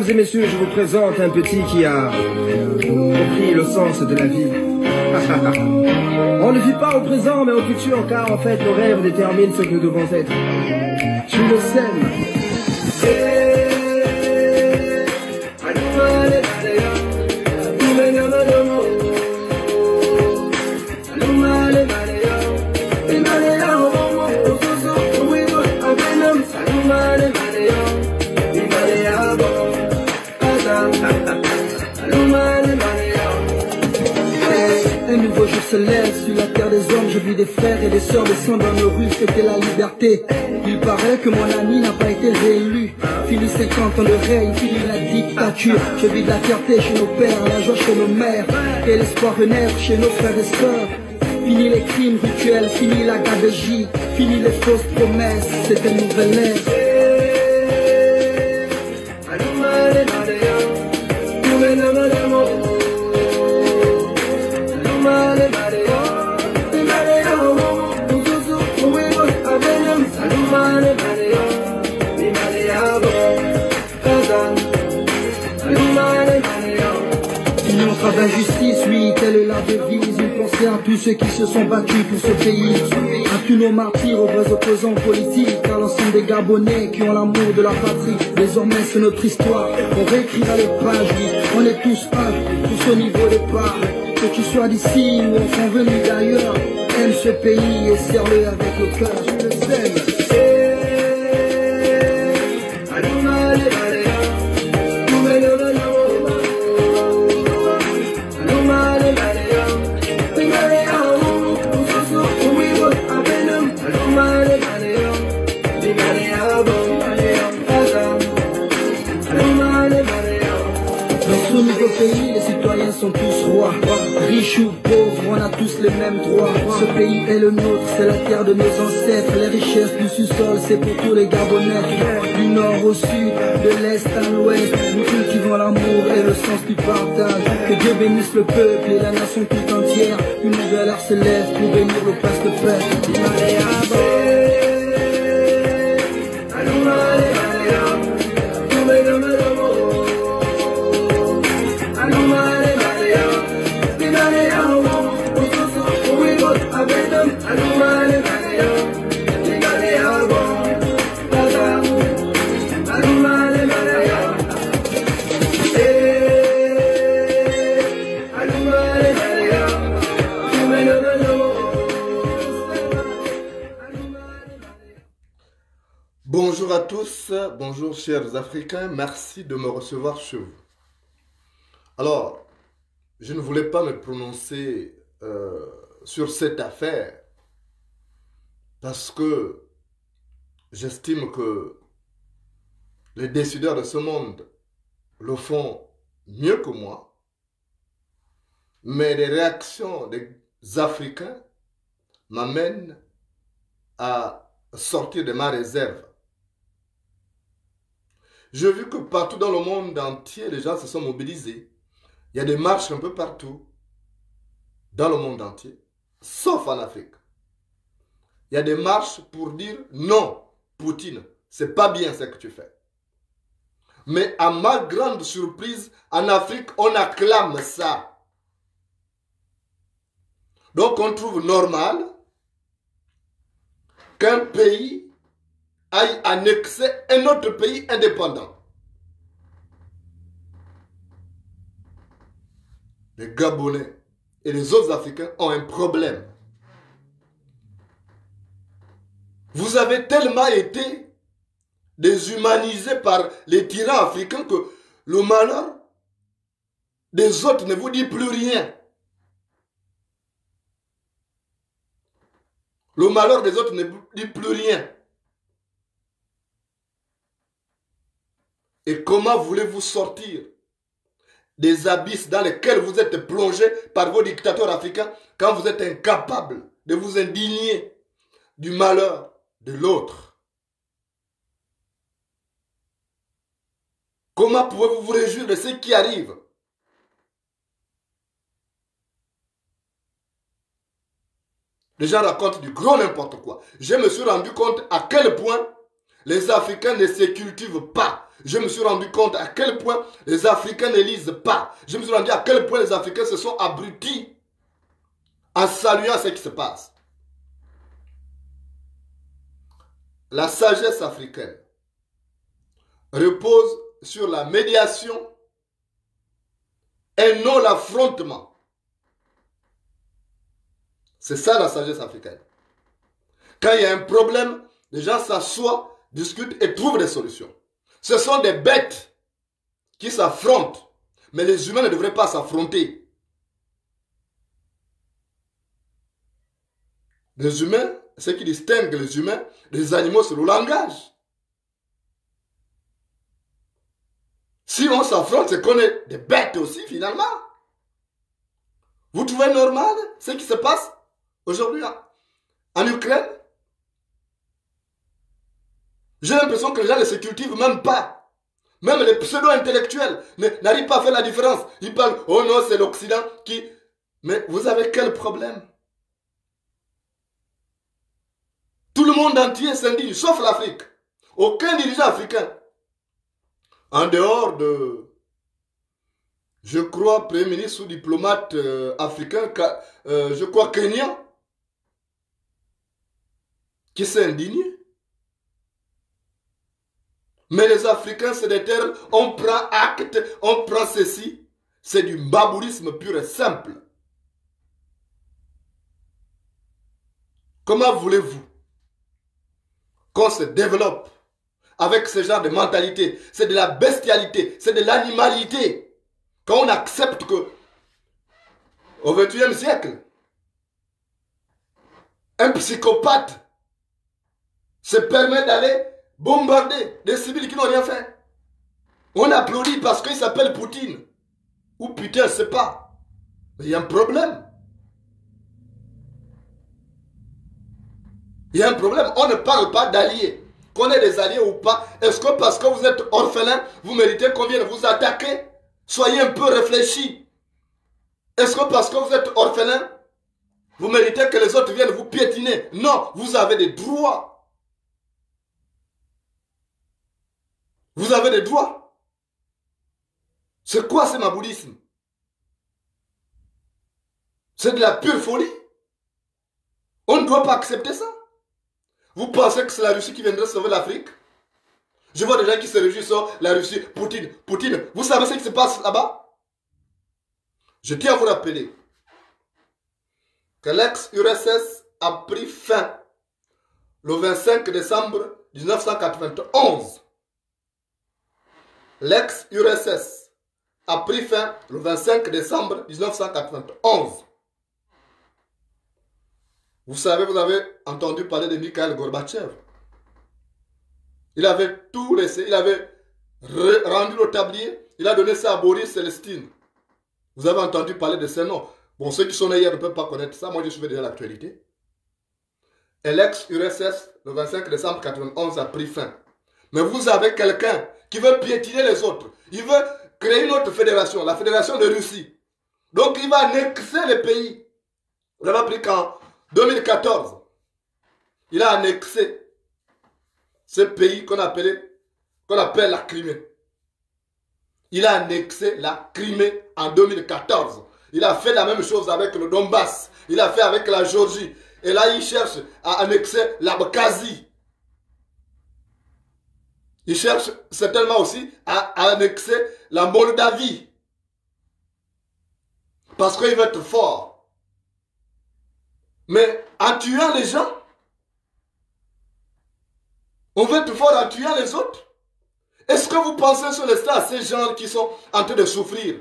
Mesdames et messieurs, je vous présente un petit qui a compris le sens de la vie. On ne vit pas au présent mais au futur, car en fait nos rêves déterminent ce que nous devons être. Je le sème. Un nouveau jour se lève sur la terre des hommes. Je vis des frères et des sœurs descendre dans nos rues, c'était la liberté. Il paraît que mon ami n'a pas été réélu. Fini 50 ans de règne, fini la dictature. Je vis de la fierté chez nos pères, la joie chez nos mères, et l'espoir renaître chez nos frères et sœurs. Fini les crimes rituels, fini la gabegie, fini les fausses promesses, c'est une nouvelle ère. D'injustice, oui, telle est la devise. Une pensée à tous ceux qui se sont battus pour ce pays, à tous nos martyrs, aux vrais opposants politiques, à l'ensemble des Gabonais qui ont l'amour de la patrie. Désormais c'est notre histoire, on réécrira les pages, oui. On est tous un, tous au niveau départ. Que tu sois d'ici ou enfin venu d'ailleurs, aime ce pays et serre-le avec le cœur. Je le sème. Pays, les citoyens sont tous rois, riches ou pauvres, on a tous les mêmes droits. Ce pays est le nôtre, c'est la terre de nos ancêtres. Les richesses du sous-sol, c'est pour tous les Gabonais. Du nord au sud, de l'est à l'ouest, nous cultivons l'amour et le sens du partage. Que Dieu bénisse le peuple et la nation tout entière. Une nouvelle heure se lève pour bénir le presque fait. Bonjour à tous, bonjour chers Africains, merci de me recevoir chez vous. Alors, je ne voulais pas me prononcer sur cette affaire parce que j'estime que les décideurs de ce monde le font mieux que moi, mais les réactions des Africains m'amènent à sortir de ma réserve. J'ai vu que partout dans le monde entier, les gens se sont mobilisés. Il y a des marches un peu partout, dans le monde entier, sauf en Afrique. Il y a des marches pour dire non, Poutine, c'est pas bien ce que tu fais. Mais à ma grande surprise, en Afrique, on acclame ça. Donc on trouve normal qu'un pays aille annexer un autre pays indépendant. Les Gabonais et les autres Africains ont un problème. Vous avez tellement été déshumanisés par les tyrans africains que le malheur des autres ne vous dit plus rien. Le malheur des autres ne vous dit plus rien. Et comment voulez-vous sortir des abysses dans lesquels vous êtes plongés par vos dictateurs africains quand vous êtes incapables de vous indigner du malheur de l'autre? Comment pouvez-vous vous réjouir de ce qui arrive? Les gens racontent du gros n'importe quoi. Je me suis rendu compte à quel point les Africains ne se cultivent pas. je me suis rendu compte à quel point les Africains ne lisent pas. Je me suis rendu à quel point les Africains se sont abrutis en saluant ce qui se passe. La sagesse africaine repose sur la médiation et non l'affrontement. C'est ça la sagesse africaine. Quand il y a un problème, les gens s'assoient, discutent et trouvent des solutions. Ce sont des bêtes qui s'affrontent, mais les humains ne devraient pas s'affronter. Les humains, ce qui distingue les humains des animaux, c'est le langage. Si on s'affronte, c'est qu'on est des bêtes aussi, finalement. Vous trouvez normal ce qui se passe aujourd'hui en Ukraine? J'ai l'impression que les gens ne se cultivent même pas. Même les pseudo-intellectuels n'arrivent pas à faire la différence. Ils parlent, oh non, c'est l'Occident qui... Mais vous avez quel problème? Tout le monde entier s'indigne, sauf l'Afrique. Aucun dirigeant africain. En dehors de, je crois, Premier ministre ou diplomate africain, je crois kenyan, qui s'est indigné. Mais les Africains se déterrent, on prend acte, on prend ceci. C'est du babourisme pur et simple. Comment voulez-vous qu'on se développe avec ce genre de mentalité? C'est de la bestialité, c'est de l'animalité. Quand on accepte que au XXIe siècle, un psychopathe se permet d'aller bombarder des civils qui n'ont rien fait. On applaudit parce qu'il s'appelle Poutine. Ou putain, je ne sais pas. Mais il y a un problème. Il y a un problème. On ne parle pas d'alliés. Qu'on ait des alliés ou pas. Est-ce que parce que vous êtes orphelin, vous méritez qu'on vienne vous attaquer? Soyez un peu réfléchis. Est-ce que parce que vous êtes orphelin, vous méritez que les autres viennent vous piétiner? Non, vous avez des droits. Vous avez des droits. C'est quoi ce maboulisme? C'est de la pure folie. On ne doit pas accepter ça. Vous pensez que c'est la Russie qui viendrait sauver l'Afrique? Je vois des gens qui se réjouissent sur la Russie, Poutine, Poutine. Vous savez ce qui se passe là-bas? Je tiens à vous rappeler que l'ex-URSS a pris fin le 25 décembre 1991. L'ex-URSS a pris fin le 25 décembre 1991. Vous savez, vous avez entendu parler de Mikhail Gorbatchev. Il avait tout laissé, il avait rendu le tablier, il a donné ça à Boris Célestine. Vous avez entendu parler de ces noms. Bon, ceux qui sont nés hier ne peuvent pas connaître ça, moi je suis déjà l'actualité. Et l'ex-URSS, le 25 décembre 1991, a pris fin. Mais vous avez quelqu'un qui veut piétiner les autres. Il veut créer une autre fédération, la fédération de Russie. Donc il va annexer les pays. Vous avez appris qu'en 2014, il a annexé ce pays qu'on appelle la Crimée. Il a annexé la Crimée en 2014. Il a fait la même chose avec le Donbass. Il a fait avec la Géorgie. Et là, il cherche à annexer l'Abkhazie. Il cherche certainement aussi à annexer la Moldavie. Parce qu'il veut être fort. Mais en tuant les gens, on veut être fort en tuant les autres. Est-ce que vous pensez sur l'instant à ces gens qui sont en train de souffrir?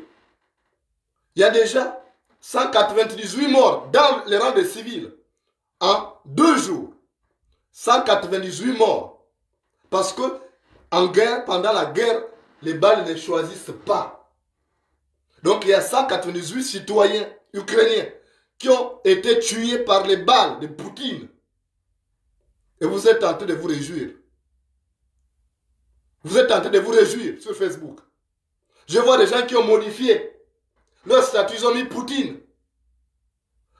Il y a déjà 198 morts dans les rangs des civils. En 2 jours. 198 morts. Parce que en guerre, pendant la guerre, les balles ne choisissent pas. Donc il y a 198 citoyens ukrainiens qui ont été tués par les balles de Poutine. Et vous êtes en train de vous réjouir. Vous êtes en train de vous réjouir sur Facebook. Je vois des gens qui ont modifié leur statut, ils ont mis Poutine.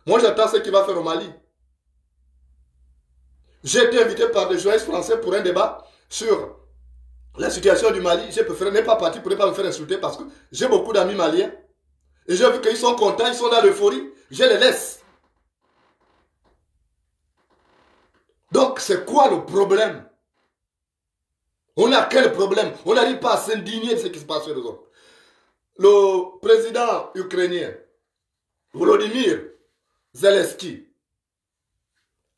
Moi j'attends ce qu'il va faire au Mali. J'ai été invité par des journalistes français pour un débat sur la situation du Mali, j'ai préféré ne pas partir pour ne pas me faire insulter parce que j'ai beaucoup d'amis maliens. Et j'ai vu qu'ils sont contents, ils sont dans l'euphorie. Je les laisse. Donc, c'est quoi le problème? On a quel problème? On n'arrive pas à s'indigner de ce qui se passe chez les autres. Le président ukrainien, Volodymyr Zelensky,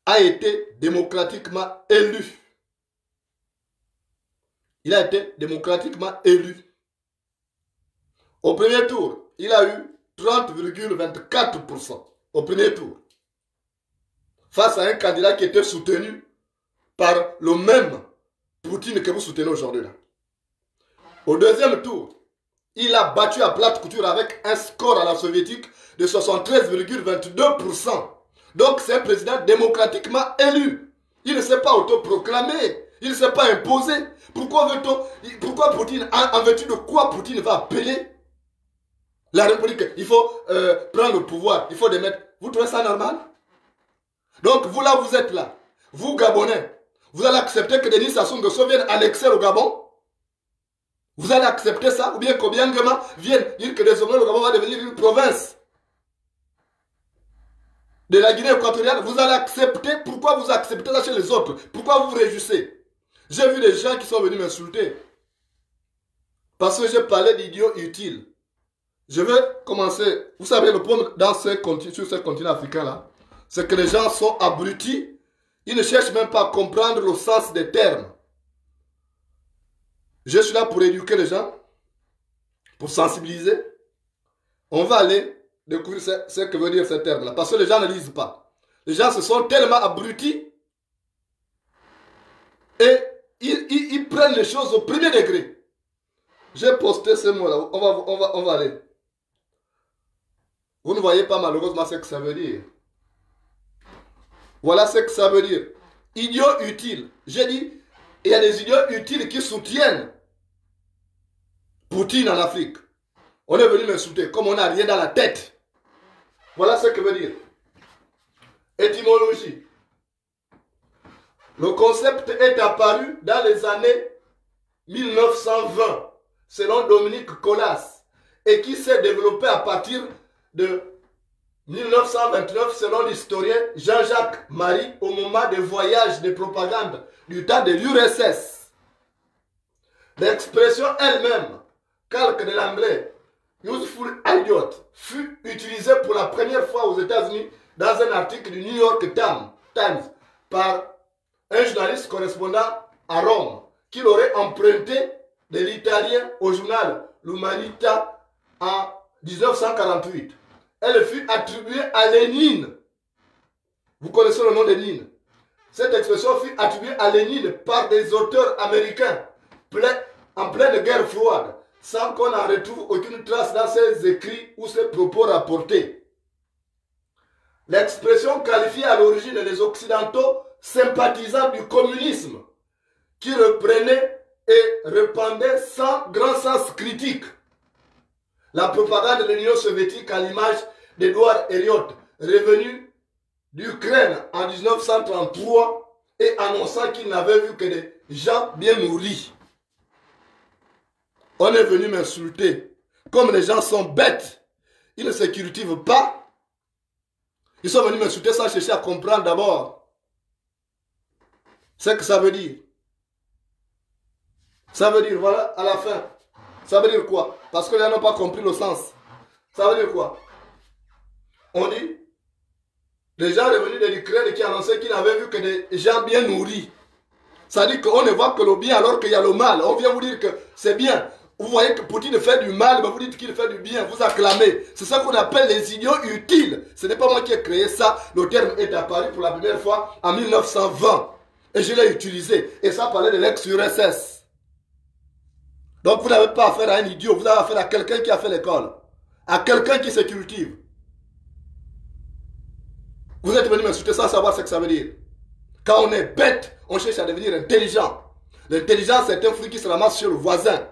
a été démocratiquement élu. Il a été démocratiquement élu. Au premier tour, il a eu 30,24% au premier tour. Face à un candidat qui était soutenu par le même Poutine que vous soutenez aujourd'hui là. Au deuxième tour, il a battu à plate couture avec un score à la soviétique de 73,22%. Donc c'est un président démocratiquement élu. Il ne s'est pas autoproclamé. Il ne s'est pas imposé. Pourquoi Poutine, en vertu de quoi Poutine va appeler la République? Il faut prendre le pouvoir, il faut démettre. Vous trouvez ça normal? Donc vous là, vous êtes là. Vous Gabonais, vous allez accepter que Denis Sassou Nguesso vienne annexer le Gabon? Vous allez accepter ça? Ou bien qu'Obiangema vienne dire que désormais le Gabon va devenir une province de la Guinée équatoriale? Vous allez accepter? Pourquoi vous acceptez ça chez les autres? Pourquoi vous vous réjouissez? J'ai vu des gens qui sont venus m'insulter parce que j'ai parlé d'idiots utiles. Je vais commencer. Vous savez, le problème sur ce continent africain-là, c'est que les gens sont abrutis. Ils ne cherchent même pas à comprendre le sens des termes. Je suis là pour éduquer les gens, pour sensibiliser. On va aller découvrir ce que veut dire ces termes-là, parce que les gens ne lisent pas. Les gens se sont tellement abrutis et ils prennent les choses au premier degré. J'ai posté ce mot-là. On va aller. Vous ne voyez pas malheureusement ce que ça veut dire. Voilà ce que ça veut dire. Idiot utile. J'ai dit, il y a des idiots utiles qui soutiennent Poutine en Afrique. On est venu m'insulter comme on n'a rien dans la tête. Voilà ce que veut dire. Étymologie. Le concept est apparu dans les années 1920, selon Dominique Colas, et qui s'est développé à partir de 1929, selon l'historien Jean-Jacques Marie, au moment des voyages de propagande du temps de l'URSS. L'expression elle-même, calque de l'anglais Useful Idiot, fut utilisée pour la première fois aux États-Unis dans un article du New York Times par un journaliste correspondant à Rome, qui l'aurait emprunté de l'italien au journal L'Umanità en 1948. Elle fut attribuée à Lénine. Vous connaissez le nom de Lénine. Cette expression fut attribuée à Lénine par des auteurs américains en pleine guerre froide, sans qu'on en retrouve aucune trace dans ses écrits ou ses propos rapportés. L'expression qualifiait à l'origine les Occidentaux sympathisants du communisme, qui reprenaient et répandaient sans grand sens critique la propagande de l'Union soviétique à l'image d'Edouard Elliot, revenu d'Ukraine en 1933 et annonçant qu'il n'avait vu que des gens bien nourris. On est venu m'insulter. Comme les gens sont bêtes, ils ne se cultivent pas. Ils sont venus m'insulter sans chercher à comprendre d'abord ce que ça veut dire. Ça veut dire, voilà, à la fin. Ça veut dire quoi? Parce que les gens n'ont pas compris le sens. Ça veut dire quoi? On dit, les gens revenus de l'Ukraine qui annonçaient qu'ils n'avaient vu que des gens bien nourris. Ça veut dire qu'on ne voit que le bien alors qu'il y a le mal. On vient vous dire que c'est bien. Vous voyez que Poutine fait du mal, mais vous dites qu'il fait du bien. Vous acclamez. C'est ça qu'on appelle les idiots utiles. Ce n'est pas moi qui ai créé ça. Le terme est apparu pour la première fois en 1920. Et je l'ai utilisé. Et ça parlait de l'ex-URSS. Donc vous n'avez pas affaire à un idiot. Vous avez affaire à quelqu'un qui a fait l'école. À quelqu'un qui se cultive. Vous êtes venu m'insulter sans savoir ce que ça veut dire. Quand on est bête, on cherche à devenir intelligent. L'intelligence, c'est un fruit qui se ramasse chez le voisin.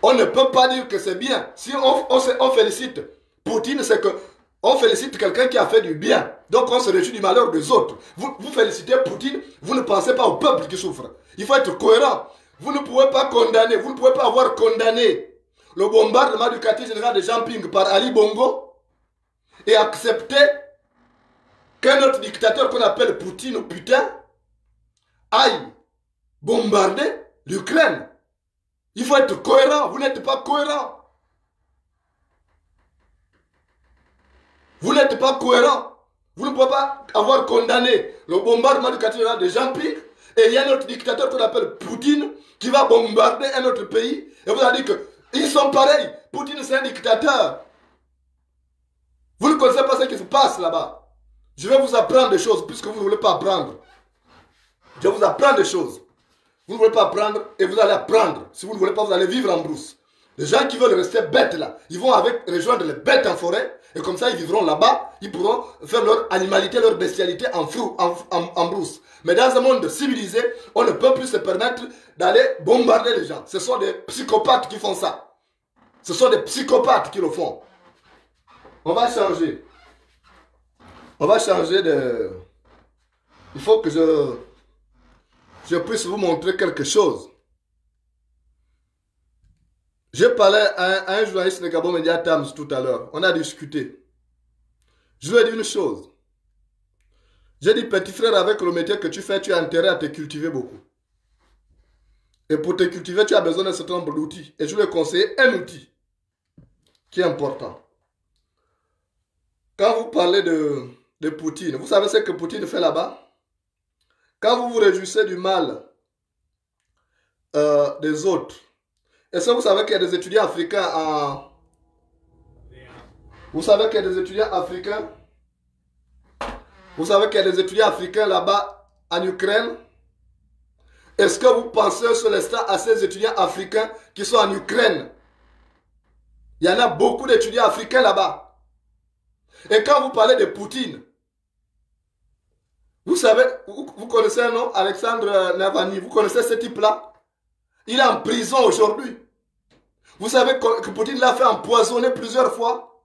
On ne peut pas dire que c'est bien. Si on félicite Poutine, c'est que on félicite quelqu'un qui a fait du bien. Donc on se réjouit du malheur des autres. Vous félicitez Poutine, vous ne pensez pas au peuple qui souffre. Il faut être cohérent. Vous ne pouvez pas condamner, vous ne pouvez pas avoir condamné le bombardement du quartier général de Jamping par Ali Bongo et accepter qu'un autre dictateur qu'on appelle Poutine ou putain aille bombarder l'Ukraine. Il faut être cohérent, vous n'êtes pas cohérent. Vous n'êtes pas cohérent. Vous ne pouvez pas avoir condamné le bombardement du quartier général de Jamping et il y a un autre dictateur qu'on appelle Poutine qui va bombarder un autre pays et vous avez dit qu'ils sont pareils. Poutine c'est un dictateur. Vous ne connaissez pas ce qui se passe là-bas. Je vais vous apprendre des choses puisque vous ne voulez pas apprendre. Je vais vous apprendre des choses. Vous ne voulez pas apprendre et vous allez apprendre. Si vous ne voulez pas, vous allez vivre en brousse. Les gens qui veulent rester bêtes là, ils vont rejoindre les bêtes en forêt et comme ça ils vivront là-bas, ils pourront faire leur animalité, leur bestialité en brousse. Mais dans un monde civilisé, on ne peut plus se permettre d'aller bombarder les gens. Ce sont des psychopathes qui font ça. Ce sont des psychopathes qui le font. On va changer. On va changer de... Il faut que je puisse vous montrer quelque chose. J'ai parlé à un journaliste de Gabon Media Times tout à l'heure. On a discuté. Je lui ai dit une chose. J'ai dit, petit frère, avec le métier que tu fais, tu as intérêt à te cultiver beaucoup. Et pour te cultiver, tu as besoin d'un certain nombre d'outils. Et je lui ai conseillé un outil qui est important. Quand vous parlez de Poutine, vous savez ce que Poutine fait là-bas? Quand vous vous réjouissez du mal des autres, est-ce que vous savez qu'il y a des étudiants africains en... Vous savez qu'il y a des étudiants africains? Vous savez qu'il y a des étudiants africains là-bas en Ukraine? Est-ce que vous pensez sur l'instant à ces étudiants africains qui sont en Ukraine? Il y en a beaucoup d'étudiants africains là-bas. Et quand vous parlez de Poutine, vous savez, vous connaissez un nom, Alexandre Navalny, vous connaissez ce type-là? Il est en prison aujourd'hui. Vous savez que Poutine l'a fait empoisonner plusieurs fois.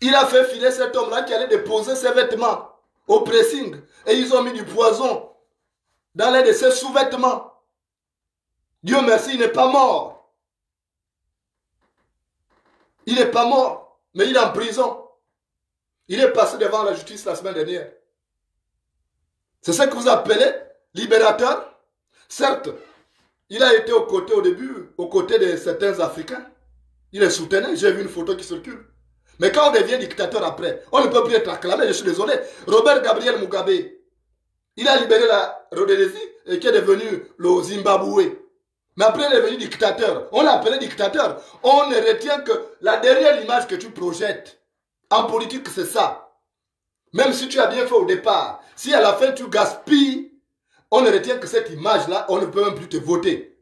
Il a fait filer cet homme-là qui allait déposer ses vêtements au pressing. Et ils ont mis du poison dans l'un de ses sous-vêtements. Dieu merci, il n'est pas mort. Il n'est pas mort, mais il est en prison. Il est passé devant la justice la semaine dernière. C'est ce que vous appelez libérateur? Certes, il a été aux côtés au début, aux côtés de certains Africains. Il les soutenait, j'ai vu une photo qui circule. Mais quand on devient dictateur après, on ne peut plus être acclamé, je suis désolé. Robert Gabriel Mugabe, il a libéré la Rhodésie et qui est devenu le Zimbabwe. Mais après il est devenu dictateur. On l'a appelé dictateur. On ne retient que la dernière image que tu projettes. En politique, c'est ça. Même si tu as bien fait au départ, si à la fin tu gaspilles, on ne retient que cette image-là, on ne peut même plus te voter.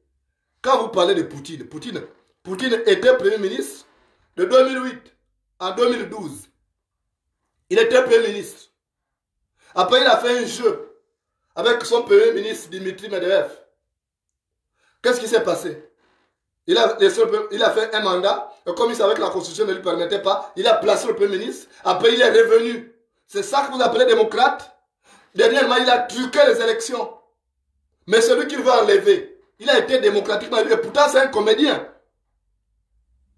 Quand vous parlez de Poutine, Poutine était Premier ministre de 2008 en 2012. Il était Premier ministre. Après, il a fait un jeu avec son Premier ministre Dimitri Medvedev. Qu'est-ce qui s'est passé? Il a fait un mandat, et comme il savait que la Constitution ne lui permettait pas, il a placé le Premier ministre. Après, il est revenu. C'est ça que vous appelez démocrate? Dernièrement, il a truqué les élections. Mais celui qu'il veut enlever, il a été démocratiquement élu. Et pourtant, c'est un comédien.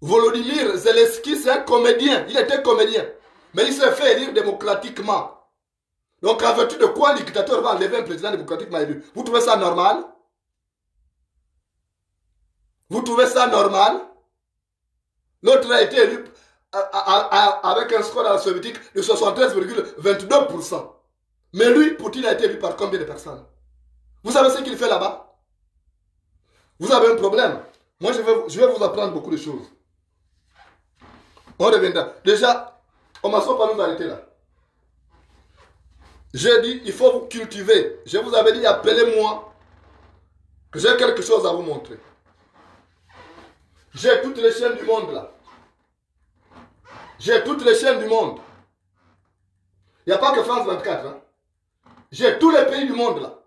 Volodymyr Zelensky, c'est un comédien. Il était comédien. Mais il s'est fait élire démocratiquement. Donc, en vertu de quoi un dictateur va enlever un président démocratiquement élu? Vous trouvez ça normal? Vous trouvez ça normal? L'autre a été élu avec un score dans la soviétique de 73,22%. Mais lui, Poutine, a été élu par combien de personnes? Vous savez ce qu'il fait là-bas? Vous avez un problème. Moi, je vais vous apprendre beaucoup de choses. On reviendra. Déjà, on ne va pas nous arrêter là. J'ai dit, il faut vous cultiver. Je vous avais dit, appelez-moi, que j'ai quelque chose à vous montrer. J'ai toutes les chaînes du monde là. J'ai toutes les chaînes du monde. Il n'y a pas que France 24. Hein. J'ai tous les pays du monde là.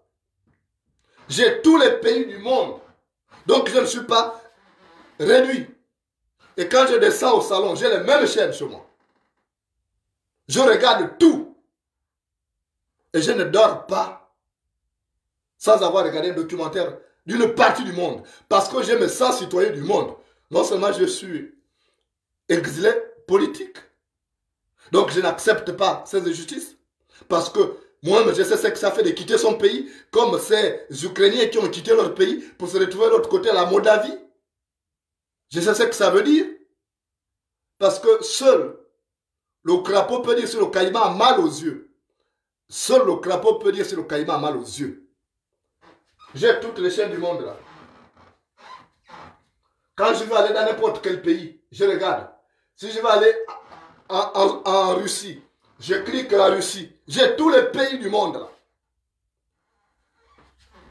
J'ai tous les pays du monde. Donc je ne suis pas réduit. Et quand je descends au salon, j'ai les mêmes chaînes chez moi. Je regarde tout. Et je ne dors pas sans avoir regardé un documentaire d'une partie du monde. Parce que je me sens citoyen du monde. Non seulement je suis exilé politique. Donc je n'accepte pas ces injustices. Parce que moi-même, je sais ce que ça fait de quitter son pays, comme ces Ukrainiens qui ont quitté leur pays pour se retrouver de l'autre côté, à la Moldavie. Je sais ce que ça veut dire. Parce que seul le crapaud peut dire si le caïman a mal aux yeux. Seul le crapaud peut dire si le caïman a mal aux yeux. J'ai toutes les chaînes du monde là. Quand je veux aller dans n'importe quel pays, je regarde. Si je veux aller en Russie, je clique la Russie. J'ai tous les pays du monde là.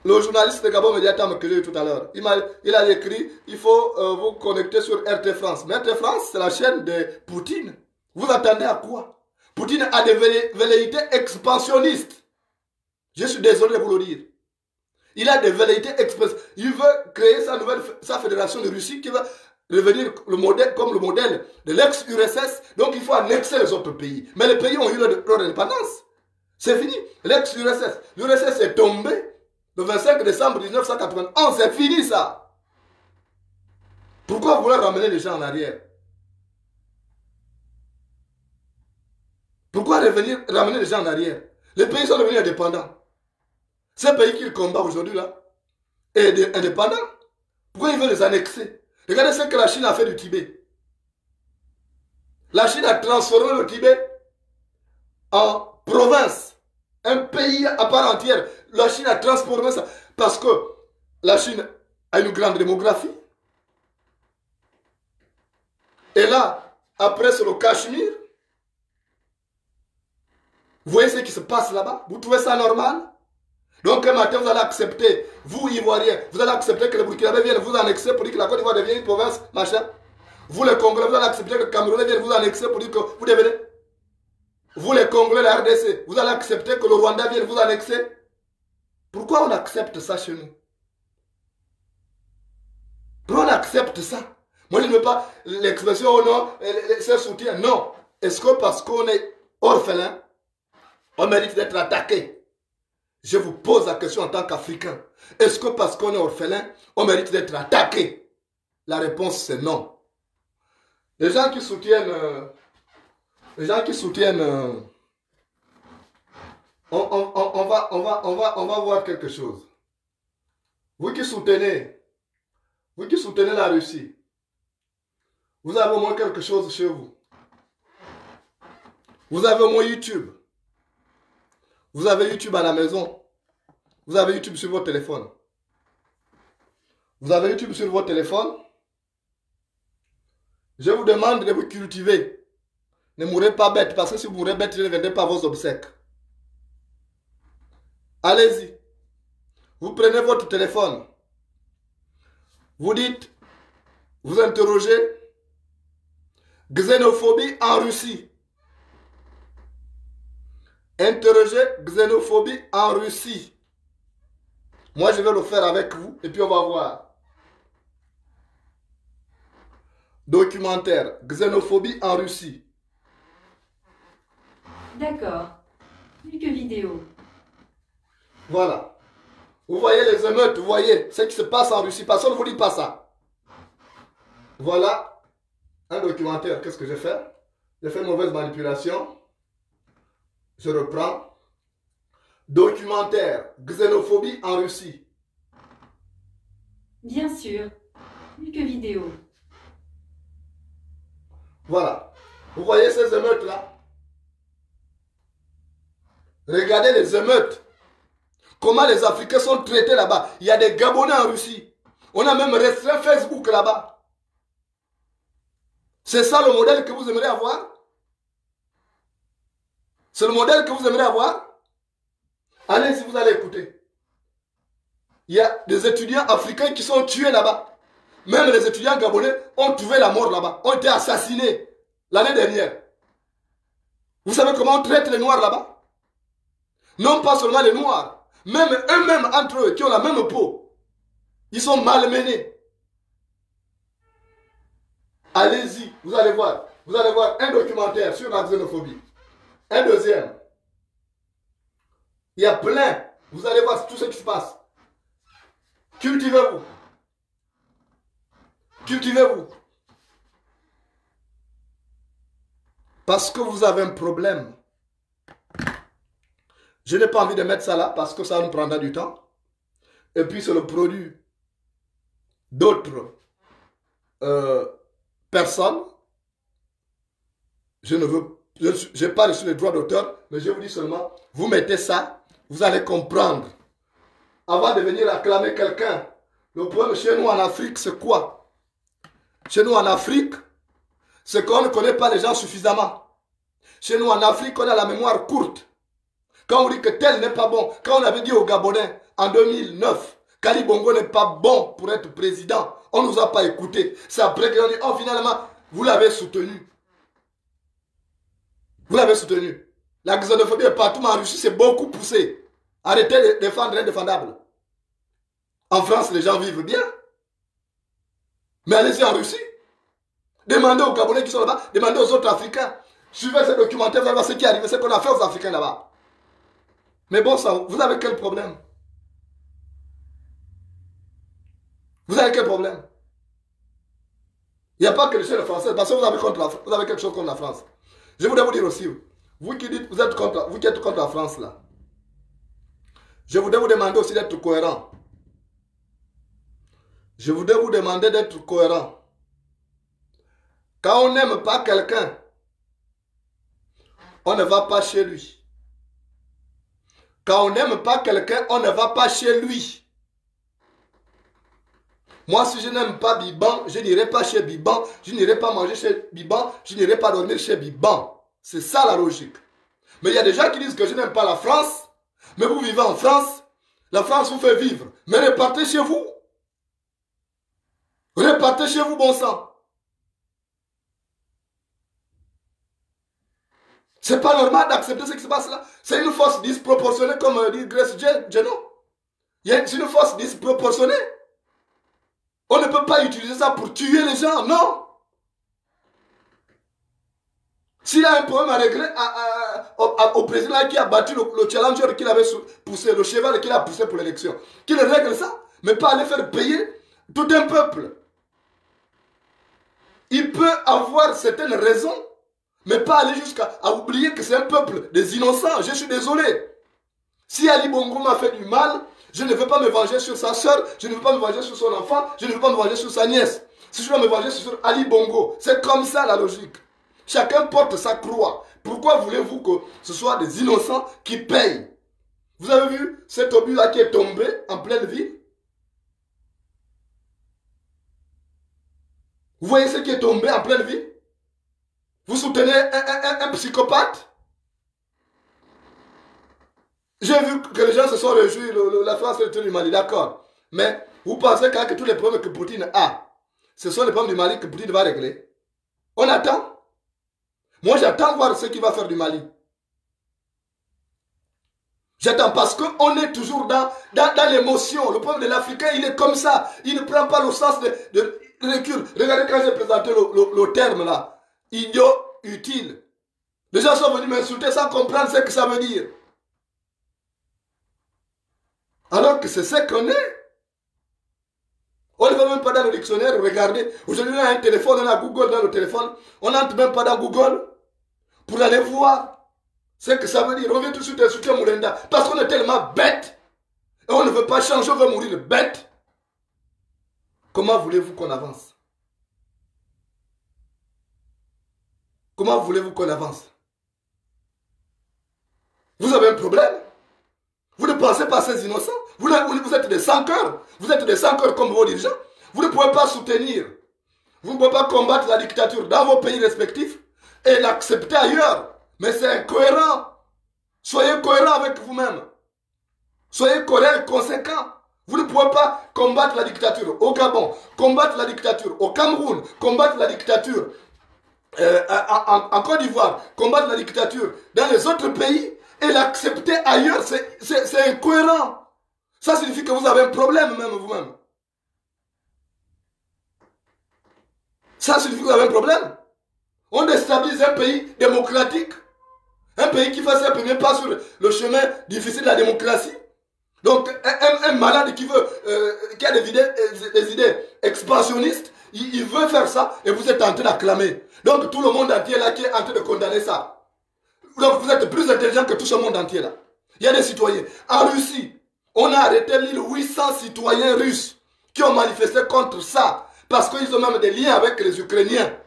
Le journaliste de Gabon Mediatam que j'ai eu tout à l'heure, il a écrit, il faut vous connecter sur RT France. Mais RT France, c'est la chaîne de Poutine. Vous attendez à quoi? Poutine a des velléités expansionnistes. Je suis désolé de vous le dire. Il a des velléités expansionnistes. Il veut créer sa fédération de Russie qui va devenir comme le modèle de l'ex-URSS. Donc il faut annexer les autres pays. Mais les pays ont eu leur indépendance. C'est fini. L'ex-URSS. L'URSS est tombée le 25 décembre 1991. C'est fini ça. Pourquoi vouloir ramener les gens en arrière? Pourquoi ramener les gens en arrière? Les pays sont devenus indépendants. Ce pays qu'ils combattent aujourd'hui là est indépendant. Pourquoi ils veulent les annexer? Regardez ce que la Chine a fait du Tibet. La Chine a transformé le Tibet en province. Un pays à part entière. La Chine a transformé ça. Parce que la Chine a une grande démographie. Et là, après c'est le Cachemire. Vous voyez ce qui se passe là-bas? Vous trouvez ça normal? Donc un matin, vous allez accepter, vous Ivoiriens, vous allez accepter que les Burkinabés viennent vous annexer pour dire que la Côte d'Ivoire devient une province, machin. Vous les Congolais, vous allez accepter que le Camerounais vienne vous annexer pour dire que vous devenez. Vous les Congolais, la RDC, vous allez accepter que le Rwanda vienne vous annexer. Pourquoi on accepte ça chez nous? Pourquoi on accepte ça? Moi je ne veux pas l'expression oh non, c'est soutien. Non. Est-ce que parce qu'on est orphelin, on mérite d'être attaqué? Je vous pose la question en tant qu'Africain. Est-ce que parce qu'on est orphelin, on mérite d'être attaqué? La réponse c'est non. Les gens qui soutiennent, on va voir quelque chose. Vous qui soutenez la Russie, vous avez au moins quelque chose chez vous. Vous avez au moins YouTube. Vous avez YouTube à la maison. Vous avez YouTube sur votre téléphone. Vous avez YouTube sur votre téléphone. Je vous demande de vous cultiver. Ne mourrez pas bête, parce que si vous mourrez bête, je ne vendrai pas vos obsèques. Allez-y. Vous prenez votre téléphone. Vous dites, vous interrogez xénophobie en Russie. Interrogez xénophobie en Russie. Moi, je vais le faire avec vous et puis on va voir. Documentaire, xénophobie en Russie. D'accord. Quelques vidéos. Voilà. Vous voyez les émeutes, vous voyez ce qui se passe en Russie. Personne ne vous dit pas ça. Voilà un documentaire. Qu'est-ce que j'ai fait? J'ai fait une mauvaise manipulation. Je reprends. Documentaire, xénophobie en Russie. Bien sûr. Quelques vidéos. Voilà. Vous voyez ces émeutes-là? Regardez les émeutes. Comment les Africains sont traités là-bas. Il y a des Gabonais en Russie. On a même restreint Facebook là-bas. C'est ça le modèle que vous aimeriez avoir? C'est le modèle que vous aimeriez avoir? Allez, si vous allez écouter. Il y a des étudiants africains qui sont tués là-bas. Même les étudiants gabonais ont trouvé la mort là-bas. Ont été assassinés l'année dernière. Vous savez comment on traite les Noirs là-bas? Non pas seulement les Noirs. Même eux-mêmes entre eux qui ont la même peau. Ils sont malmenés. Allez-y, vous allez voir. Vous allez voir un documentaire sur la xénophobie. Un deuxième. Il y a plein. Vous allez voir tout ce qui se passe. Cultivez-vous. Cultivez-vous. Parce que vous avez un problème. Je n'ai pas envie de mettre ça là parce que ça nous prendra du temps. Et puis c'est le produit d'autres personnes. Je ne veux, je n'ai pas reçu les droits d'auteur, mais je vous dis seulement, vous mettez ça, vous allez comprendre. Avant de venir acclamer quelqu'un, le problème chez nous en Afrique, c'est quoi? Chez nous en Afrique, c'est qu'on ne connaît pas les gens suffisamment. Chez nous en Afrique, on a la mémoire courte. Quand on dit que tel n'est pas bon, quand on avait dit aux Gabonais en 2009, qu'Ali Bongo n'est pas bon pour être président, on ne nous a pas écouté. C'est après qu'on dit, oh finalement, vous l'avez soutenu. Vous l'avez soutenu. La xénophobie est partout, mais en Russie, c'est beaucoup poussé. Arrêtez de défendre l'indéfendable. En France, les gens vivent bien. Mais allez-y en Russie. Demandez aux Gabonais qui sont là-bas, demandez aux autres Africains. Suivez ce documentaire, vous allez voir ce qui arrive, ce qu'on a fait aux Africains là-bas. Mais bon sang, vous avez quel problème? Vous avez quel problème? Il n'y a pas que le chef français, parce que vous avez quelque chose contre la France. Je voudrais vous dire aussi, vous qui dites, vous qui êtes contre la France là, je voudrais vous demander aussi d'être cohérent. Je voudrais vous demander d'être cohérent. Quand on n'aime pas quelqu'un, on ne va pas chez lui. Quand on n'aime pas quelqu'un, on ne va pas chez lui. Moi, si je n'aime pas Biban, je n'irai pas chez Biban, je n'irai pas manger chez Biban, je n'irai pas dormir chez Biban. C'est ça la logique. Mais il y a des gens qui disent que je n'aime pas la France, mais vous vivez en France, la France vous fait vivre. Mais repartez chez vous. Repartez chez vous, bon sang. C'est pas normal d'accepter ce qui se passe là. C'est une force disproportionnée, comme dit Grace Geno. C'est une force disproportionnée. On ne peut pas utiliser ça pour tuer les gens, non. S'il a un problème à régler au président qui a battu le challenger qu'il avait poussé, le cheval qu'il a poussé pour l'élection, qu'il règle ça, mais pas aller faire payer tout un peuple. Il peut avoir certaines raisons, mais pas aller jusqu'à oublier que c'est un peuple des innocents. Je suis désolé. Si Ali Bongo m'a fait du mal, je ne veux pas me venger sur sa soeur, je ne veux pas me venger sur son enfant, je ne veux pas me venger sur sa nièce. Si je dois me venger sur Ali Bongo, c'est comme ça la logique. Chacun porte sa croix. Pourquoi voulez-vous que ce soit des innocents qui payent? Vous avez vu cet obus-là qui est tombé en pleine ville? Vous voyez ce qui est tombé en pleine ville? Vous soutenez un psychopathe? J'ai vu que les gens se sont réjouis, la France est du Mali, d'accord. Mais vous pensez que tous les problèmes que Poutine a, ce sont les problèmes du Mali que Poutine va régler? On attend. Moi, j'attends voir ce qu'il va faire du Mali. J'attends parce qu'on est toujours dans l'émotion. Le problème de l'Africain, il est comme ça. Il ne prend pas le sens de recul. Regardez quand j'ai présenté le terme là. Idiot, utile. Les gens sont venus m'insulter sans comprendre ce que ça veut dire. Alors que c'est ce qu'on est. On ne va même pas dans le dictionnaire, regardez. Aujourd'hui, on a un téléphone, on a Google dans le téléphone. On n'entre même pas dans Google pour aller voir ce que ça veut dire. On vient tout de suite insulter Mourenda parce qu'on est tellement bête et on ne veut pas changer, on veut mourir bête. Comment voulez-vous qu'on avance? Comment voulez-vous qu'on avance? Vous avez un problème? Vous ne pensez pas à ces innocents? Vous êtes des sans-cœurs. Vous êtes des sans-cœurs comme vos dirigeants. Vous ne pouvez pas soutenir. Vous ne pouvez pas combattre la dictature dans vos pays respectifs et l'accepter ailleurs. Mais c'est incohérent. Soyez cohérents avec vous-même. Soyez cohérents et conséquents. Vous ne pouvez pas combattre la dictature au Gabon, combattre la dictature au Cameroun, combattre la dictature en Côte d'Ivoire, combattre la dictature dans les autres pays et l'accepter ailleurs. C'est incohérent. Ça signifie que vous avez un problème même vous-même. Ça signifie que vous avez un problème. On déstabilise un pays démocratique Un pays qui fait ses premiers pas sur le chemin difficile de la démocratie. Donc, un malade qui a des idées expansionnistes, il veut faire ça et vous êtes en train d'acclamer. Donc, tout le monde entier là qui est en train de condamner ça. Donc, vous êtes plus intelligent que tout ce monde entier là. Il y a des citoyens. En Russie, on a arrêté 1800 citoyens russes qui ont manifesté contre ça. Parce qu'ils ont même des liens avec les Ukrainiens.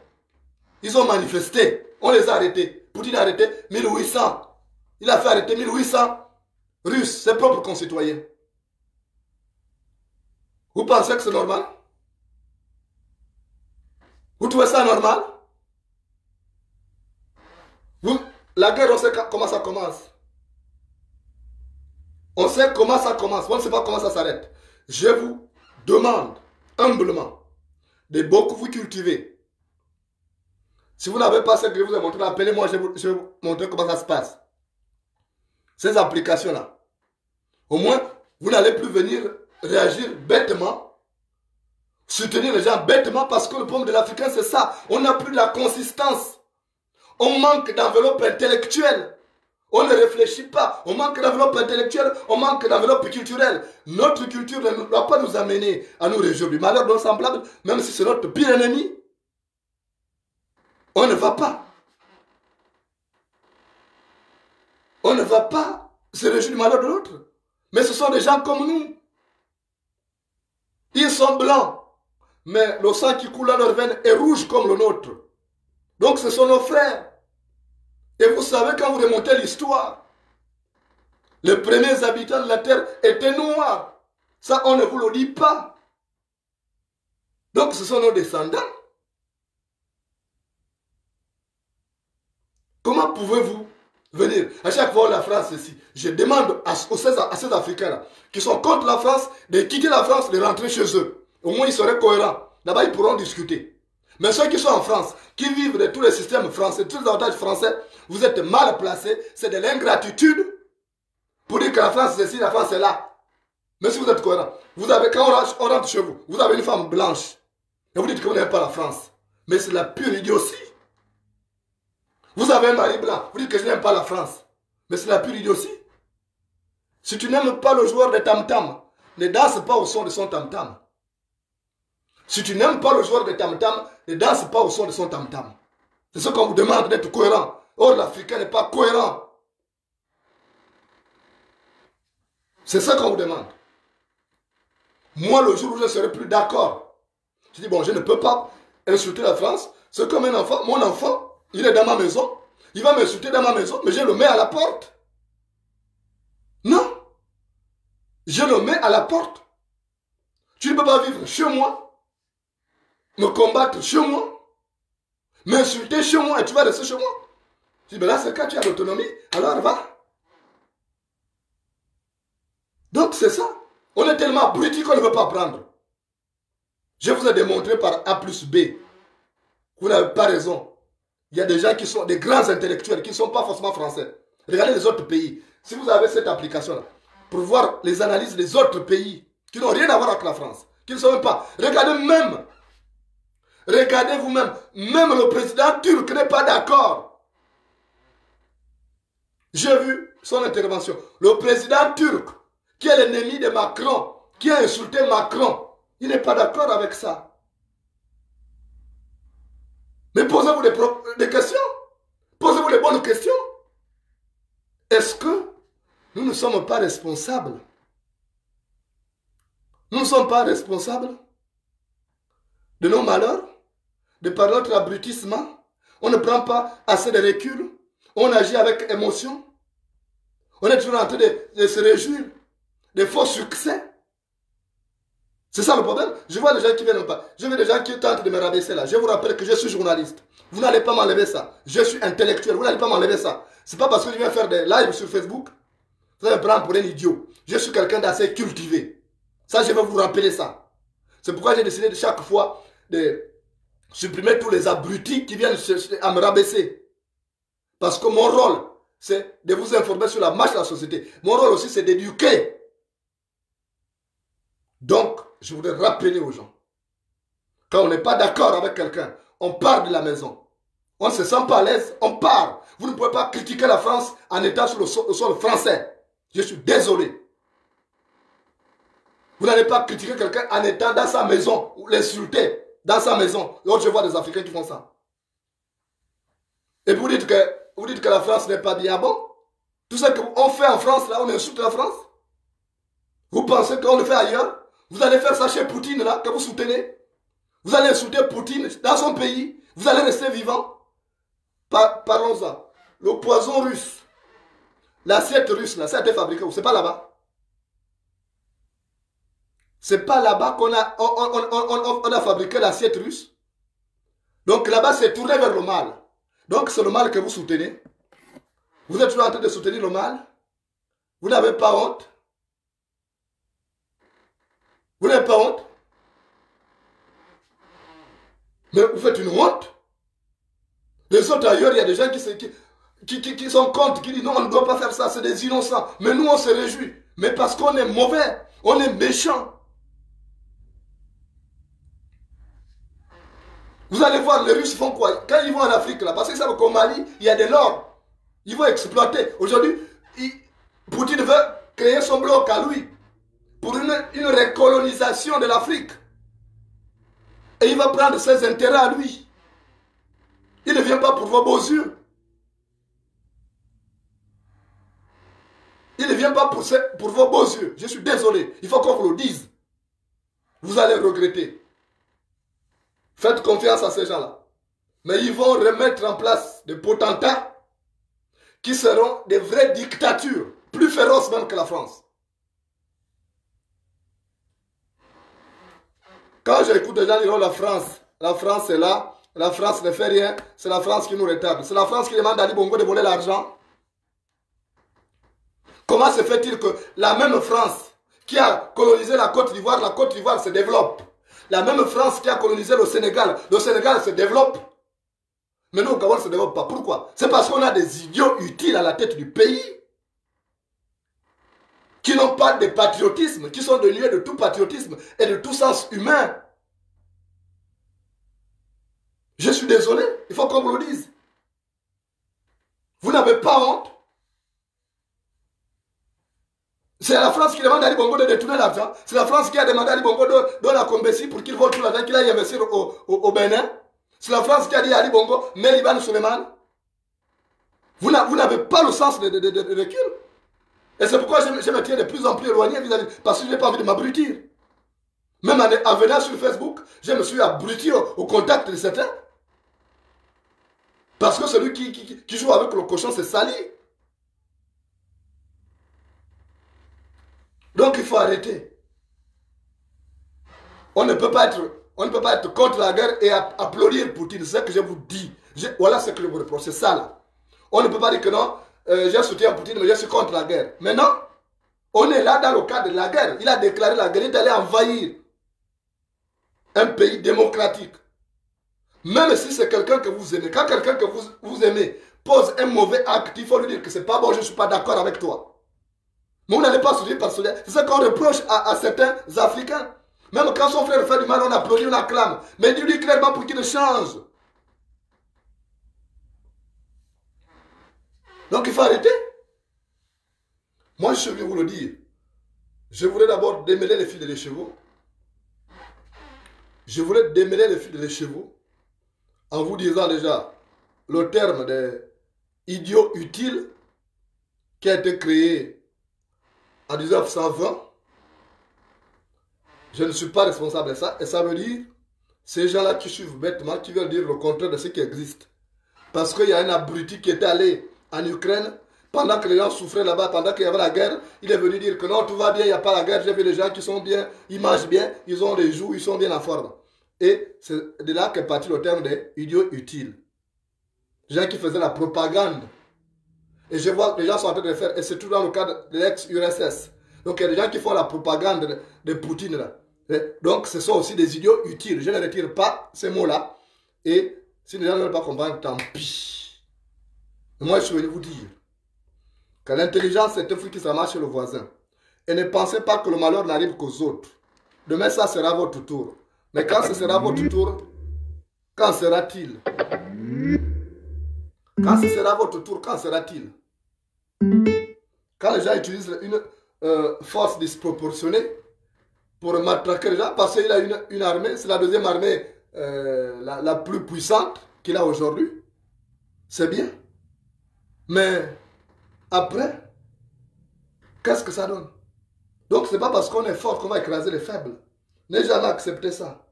Ils ont manifesté. On les a arrêtés. Poutine a arrêté 1800. Il a fait arrêter 1800 Russes, ses propres concitoyens. Vous pensez que c'est normal? Vous trouvez ça normal? La guerre, on sait comment ça commence. On sait comment ça commence. On ne sait pas comment ça s'arrête. Je vous demande humblement de beaucoup vous cultiver. Si vous n'avez pas ce que je vous ai montré, appelez-moi, je vais vous montrer comment ça se passe. Ces applications-là. Au moins, vous n'allez plus venir réagir bêtement, soutenir les gens bêtement, parce que le problème de l'Africain, c'est ça. On n'a plus de la consistance. On manque d'enveloppe intellectuelle. On ne réfléchit pas. On manque d'enveloppe intellectuelle, on manque d'enveloppe culturelle. Notre culture ne doit pas nous amener à nous réjouir du malheur de nos semblables, même si c'est notre pire ennemi. On ne va pas. On ne va pas se réjouir du malheur de l'autre. Mais ce sont des gens comme nous. Ils sont blancs. Mais le sang qui coule dans leur veine est rouge comme le nôtre. Donc ce sont nos frères. Et vous savez, quand vous remontez l'histoire, les premiers habitants de la terre étaient noirs. Ça, on ne vous le dit pas. Donc ce sont nos descendants. Comment pouvez-vous venir? À chaque fois, la France ici, je demande à ces Africains-là, qui sont contre la France, de quitter la France, de rentrer chez eux. Au moins, ils seraient cohérents. Là-bas, ils pourront discuter. Mais ceux qui sont en France, qui vivent de tous les systèmes français, tous les avantages français, vous êtes mal placés. C'est de l'ingratitude pour dire que la France c'est ici, la France est là. Mais si vous êtes cohérent, vous avez, quand on rentre chez vous, vous avez une femme blanche. Et vous dites que vous n'aimez pas la France. Mais c'est la pure idiotie. Vous avez un mari blanc, vous dites que je n'aime pas la France. Mais c'est la pure idiotie. Si tu n'aimes pas le joueur de tam-tam, ne danse pas au son de son tam-tam. Si tu n'aimes pas le joueur de tam-tam, ne danse pas au son de son tam-tam. C'est ce qu'on vous demande d'être cohérent. Or, l'Africain n'est pas cohérent. C'est ça qu'on vous demande. Moi, le jour où je ne serai plus d'accord, je dis, bon, je ne peux pas insulter la France. C'est comme un enfant. Mon enfant, il est dans ma maison. Il va m'insulter dans ma maison, mais je le mets à la porte. Non. Je le mets à la porte. Tu ne peux pas vivre chez moi, me combattre chez moi, m'insulter chez moi et tu vas rester chez moi. Je dis, ben là, c'est quand tu as l'autonomie, alors va. Donc, c'est ça. On est tellement abrutis qu'on ne veut pas apprendre. Je vous ai démontré par A plus B. Vous n'avez pas raison. Il y a des gens qui sont des grands intellectuels qui ne sont pas forcément français. Regardez les autres pays. Si vous avez cette application-là, pour voir les analyses des autres pays qui n'ont rien à voir avec la France, qui ne sont même pas. Regardez vous-même. Même le président turc n'est pas d'accord. J'ai vu son intervention. Le président turc, qui est l'ennemi de Macron, qui a insulté Macron, il n'est pas d'accord avec ça. Mais posez-vous des questions. Posez-vous les bonnes questions. Est-ce que nous ne sommes pas responsables? Nous ne sommes pas responsables de nos malheurs, de par notre abrutissement. On ne prend pas assez de recul. On agit avec émotion. On est toujours en train de se réjouir des faux succès. C'est ça le problème. Je vois des gens qui viennent pas. Je vois des gens qui tentent de me rabaisser là. Je vous rappelle que je suis journaliste. Vous n'allez pas m'enlever ça. Je suis intellectuel. Vous n'allez pas m'enlever ça. C'est pas parce que je viens faire des lives sur Facebook. Vous allez me prendre pour un idiot. Je suis quelqu'un d'assez cultivé. Ça, je vais vous rappeler ça. C'est pourquoi j'ai décidé de chaque fois de supprimer tous les abrutis qui viennent à me rabaisser. Parce que mon rôle, c'est de vous informer sur la marche de la société. Mon rôle aussi, c'est d'éduquer. Donc, je voudrais rappeler aux gens, quand on n'est pas d'accord avec quelqu'un, on part de la maison. On ne se sent pas à l'aise, on part. Vous ne pouvez pas critiquer la France en étant sur le sol français. Je suis désolé. Vous n'allez pas critiquer quelqu'un en étant dans sa maison, ou l'insulter dans sa maison. L'autre, je vois des Africains qui font ça. Et vous dites que la France n'est pas bien. Ah bon? Tout ce qu'on fait en France, là, on insulte la France. Vous pensez qu'on le fait ailleurs? Vous allez faire ça chez Poutine, là, que vous soutenez? Vous allez insulter Poutine dans son pays? Vous allez rester vivant? Parlons-en. Le poison russe, l'assiette russe, là, ça a été fabriqué où? C'est pas là-bas. C'est pas là-bas qu'on a fabriqué l'assiette russe. Donc là-bas, c'est tourné vers le mal. Donc c'est le mal que vous soutenez. Vous êtes toujours en train de soutenir le mal. Vous n'avez pas honte. Vous n'avez pas honte. Mais vous faites une honte. Les autres ailleurs, il y a des gens qui sont contre, qui disent non, on ne doit pas faire ça, c'est des innocents. Mais nous, on se réjouit. Mais parce qu'on est mauvais, on est méchant. Vous allez voir, les Russes font quoi? Quand ils vont en Afrique, là, parce qu'ils savent qu'au Mali, il y a de l'or. Ils vont exploiter. Aujourd'hui, Poutine veut créer son bloc à lui pour une recolonisation de l'Afrique. Et il va prendre ses intérêts à lui. Il ne vient pas pour vos beaux yeux. Il ne vient pas pour vos beaux yeux. Je suis désolé. Il faut qu'on vous le dise. Vous allez regretter. Faites confiance à ces gens-là. Mais ils vont remettre en place des potentats qui seront des vraies dictatures, plus féroces même que la France. Quand j'écoute des gens dire la France est là, la France ne fait rien, c'est la France qui nous retarde. C'est la France qui demande à Ali Bongo de voler l'argent. Comment se fait-il que la même France qui a colonisé la Côte d'Ivoire se développe? La même France qui a colonisé le Sénégal se développe. Mais nous, au Gabon, ne se développe pas. Pourquoi? C'est parce qu'on a des idiots utiles à la tête du pays qui n'ont pas de patriotisme, qui sont dénués de tout patriotisme et de tout sens humain. Je suis désolé, il faut qu'on vous le dise. Vous n'avez pas honte? C'est la France qui demande à Ali Bongo de détourner l'argent. C'est la France qui a demandé à Ali Bongo de la Combessi pour qu'il vole tout l'argent qu'il aille investir au Bénin. C'est la France qui a dit à Ali Bongo, mais Liban Suleiman. Vous n'avez pas le sens de recul. Et c'est pourquoi je me tiens de plus en plus éloigné vis-à-vis, parce que je n'ai pas envie de m'abrutir. Même en venant sur Facebook, je me suis abruti au contact de certains. Parce que celui qui joue avec le cochon, c'est sali. Donc il faut arrêter. On ne peut pas être contre la guerre et applaudir Poutine. C'est ce que je vous dis. Voilà ce que je vous reproche. C'est ça là. On ne peut pas dire que non, j'ai soutenu Poutine, mais je suis contre la guerre. Mais non, on est là dans le cadre de la guerre. Il a déclaré la guerre, il est allé envahir un pays démocratique. Même si c'est quelqu'un que vous aimez, quand quelqu'un que vous aimez pose un mauvais acte, il faut lui dire que c'est pas bon, je ne suis pas d'accord avec toi. Mais vous n'allez pas soutenir par soutenir. C'est ça qu'on reproche à certains Africains. Même quand son frère fait du mal, on applaudit, on acclame. Mais dis-lui clairement pour qu'il change. Donc il faut arrêter. Moi, je vais vous le dire. Je voulais d'abord démêler les fils des chevaux. Je voulais démêler les fils des chevaux en vous disant déjà le terme de idiot utile qui a été créé en 1920. Je ne suis pas responsable de ça. Et ça veut dire ces gens-là qui suivent bêtement, qui veulent dire le contraire de ce qui existe. Parce qu'il y a un abruti qui était allé en Ukraine pendant que les gens souffraient là-bas, pendant qu'il y avait la guerre. Il est venu dire que non, tout va bien, il n'y a pas la guerre. J'ai vu des gens qui sont bien, ils mangent bien, ils ont des joues, ils sont bien en forme. Et c'est de là qu'est parti le terme des idiots utiles. Les gens qui faisaient la propagande. Et je vois que les gens sont en train de le faire, et c'est tout dans le cadre de l'ex-URSS. Donc il y a des gens qui font la propagande de Poutine là. Et donc ce sont aussi des idiots utiles. Je ne retire pas ces mots-là. Et si les gens ne veulent pas comprendre, tant pis. Mais moi je suis venu vous dire que l'intelligence c'est un fruit qui s'amarche chez le voisin. Et ne pensez pas que le malheur n'arrive qu'aux autres. Demain ça sera votre tour. Mais quand ce sera votre tour, quand sera-t-il? Quand ce sera votre tour, quand sera-t-il? Quand les gens utilisent une force disproportionnée pour matraquer les gens, parce qu'il a une armée, c'est la deuxième armée la plus puissante qu'il a aujourd'hui. C'est bien. Mais après, qu'est-ce que ça donne? Donc, ce n'est pas parce qu'on est fort qu'on va écraser les faibles. N'ai jamais accepté ça.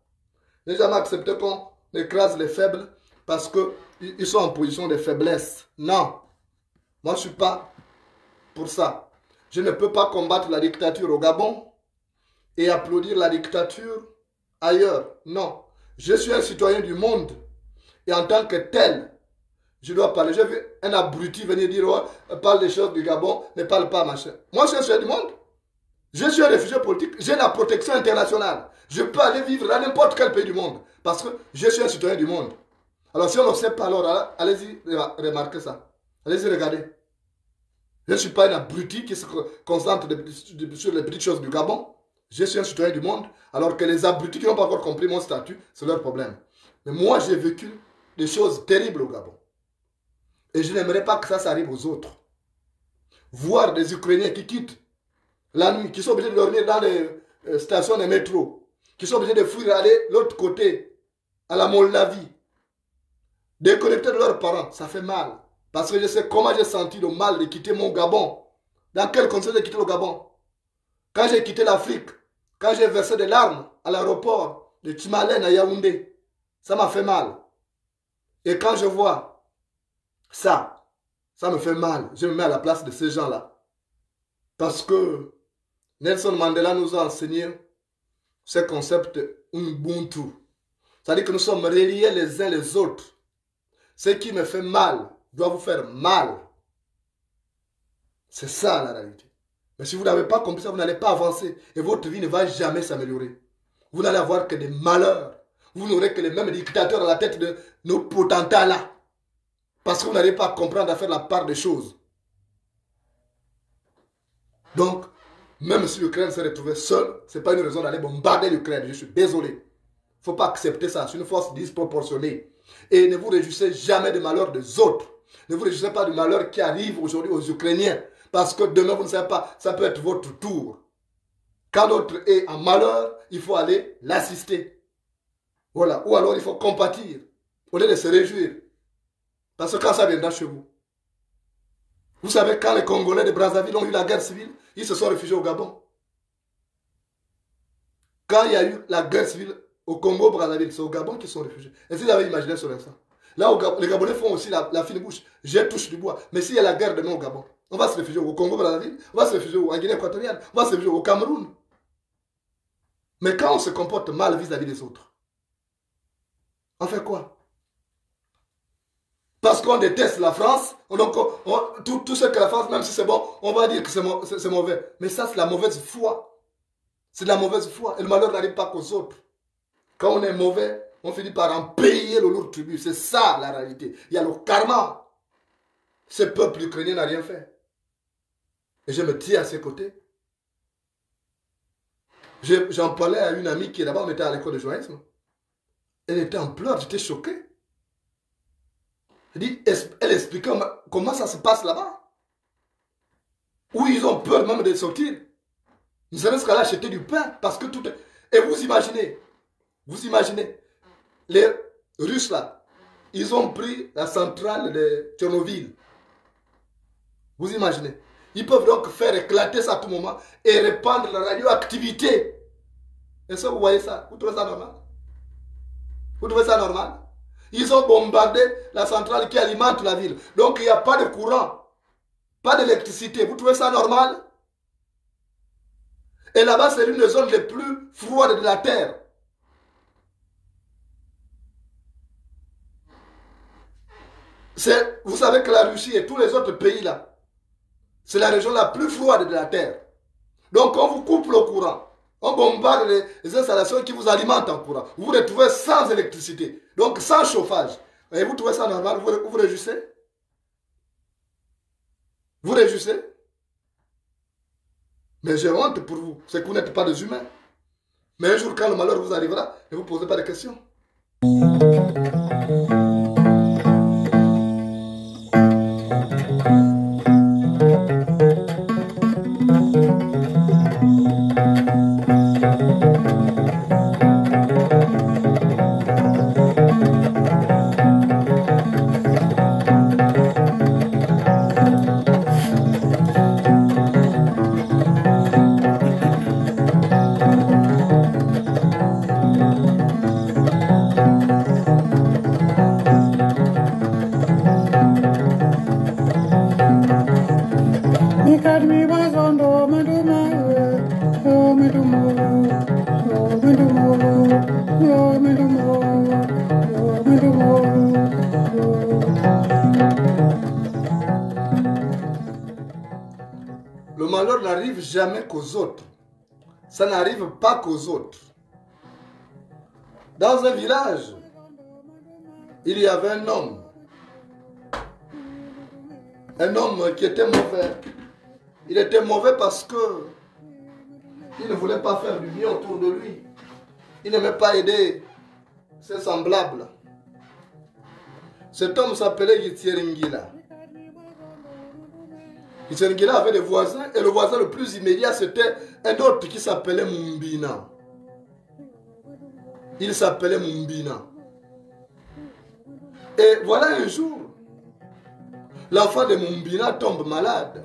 N'ai jamais accepté qu'on écrase les faibles parce qu'ils sont en position de faiblesse. Non. Moi, je ne suis pas pour ça. Je ne peux pas combattre la dictature au Gabon et applaudir la dictature ailleurs. Non. Je suis un citoyen du monde. Et en tant que tel, je dois parler. J'ai vu un abruti venir dire, oh, parle des choses du Gabon, ne parle pas, machin. Moi, je suis un citoyen du monde. Je suis un réfugié politique. J'ai la protection internationale. Je peux aller vivre dans n'importe quel pays du monde. Parce que je suis un citoyen du monde. Alors, si on ne sait pas, alors allez-y remarquer ça. Allez-y regarder. Je ne suis pas un abruti qui se concentre sur les petites choses du Gabon. Je suis un citoyen du monde. Alors que les abrutis qui n'ont pas encore compris mon statut, c'est leur problème. Mais moi, j'ai vécu des choses terribles au Gabon. Et je n'aimerais pas que ça arrive aux autres. Voir des Ukrainiens qui quittent la nuit, qui sont obligés de dormir dans les stations de métro, qui sont obligés de fuir aller de l'autre côté, à la Moldavie, déconnectés de leurs parents, ça fait mal. Parce que je sais comment j'ai senti le mal de quitter mon Gabon. Dans quelles conditions j'ai quitté le Gabon? Quand j'ai quitté l'Afrique, quand j'ai versé des larmes à l'aéroport de Timalen à Yaoundé, ça m'a fait mal. Et quand je vois ça me fait mal. Je me mets à la place de ces gens-là. Parce que Nelson Mandela nous a enseigné ce concept Ubuntu. C'est-à-dire que nous sommes reliés les uns les autres. Ce qui me fait mal doit vous faire mal. C'est ça la réalité. Mais si vous n'avez pas compris ça, vous n'allez pas avancer. Et votre vie ne va jamais s'améliorer. Vous n'allez avoir que des malheurs. Vous n'aurez que les mêmes dictateurs à la tête de nos potentats là. Parce que vous n'arrivez pas à comprendre, à faire la part des choses. Donc, même si l'Ukraine s'est retrouvée seule, ce n'est pas une raison d'aller bombarder l'Ukraine. Je suis désolé. Il ne faut pas accepter ça. C'est une force disproportionnée. Et ne vous réjouissez jamais des malheurs des autres. Ne vous réjouissez pas du malheur qui arrive aujourd'hui aux Ukrainiens. Parce que demain, vous ne savez pas, ça peut être votre tour. Quand l'autre est en malheur, il faut aller l'assister. Voilà. Ou alors, il faut compatir. Au lieu de se réjouir. Parce que quand ça viendra chez vous. Vous savez, quand les Congolais de Brazzaville ont eu la guerre civile, ils se sont réfugiés au Gabon. Quand il y a eu la guerre civile au Congo-Brazzaville, c'est au Gabon qu'ils sont réfugiés. Et s'ils avaient imaginé sur ça. Là, les Gabonais font aussi la fine bouche. Je touche du bois. Mais s'il y a la guerre demain au Gabon, on va se réfugier au Congo-Brazzaville, on va se réfugier en Guinée équatoriale, on va se réfugier au Cameroun. Mais quand on se comporte mal vis-à-vis des autres, on fait quoi? Parce qu'on déteste la France, donc tout ce que la France, même si c'est bon, on va dire que c'est mauvais. Mais ça, c'est la mauvaise foi. C'est de la mauvaise foi. Et le malheur n'arrive pas qu'aux autres. Quand on est mauvais, on finit par en payer le lourd tribut. C'est ça la réalité. Il y a le karma. Ce peuple ukrainien n'a rien fait. Et je me tiens à ses côtés. J'en parlais à une amie qui est là-bas, on était à l'école de journalisme. Elle était en pleurs, j'étais choqué. Elle expliquait comment ça se passe là-bas. Où ils ont peur même de sortir. Ils ne serait-ce qu'à acheter du pain. Parce que tout est... Et vous imaginez, les Russes là, ils ont pris la centrale de Tchernobyl. Vous imaginez. Ils peuvent donc faire éclater ça à tout moment et répandre la radioactivité. Est-ce que vous voyez ça? Vous trouvez ça normal? Vous trouvez ça normal? Ils ont bombardé la centrale qui alimente la ville. Donc il n'y a pas de courant, pas d'électricité. Vous trouvez ça normal? Et là-bas, c'est l'une des zones les plus froides de la Terre. Vous savez que la Russie et tous les autres pays là, c'est la région la plus froide de la Terre. Donc on vous coupe le courant. On bombarde les installations qui vous alimentent en courant. Vous vous retrouvez sans électricité. Donc sans chauffage. Et vous trouvez ça normal? Vous vous réjouissez? Vous réjouissez? Mais j'ai honte pour vous. C'est que vous n'êtes pas des humains. Mais un jour quand le malheur vous arrivera, ne vous posez pas de questions. malheur n'arrive jamais qu'aux autres. Ça n'arrive pas qu'aux autres. Dans un village, il y avait un homme. Un homme qui était mauvais. Il était mauvais parce que il ne voulait pas faire du bien autour de lui. Il n'aimait pas aider ses semblables. Cet homme s'appelait Gitsieringila. Gitsieringila avait des voisins et le voisin le plus immédiat c'était un autre qui s'appelait Mumbina. Il s'appelait Mumbina. Et voilà un jour, l'enfant de Mumbina tombe malade.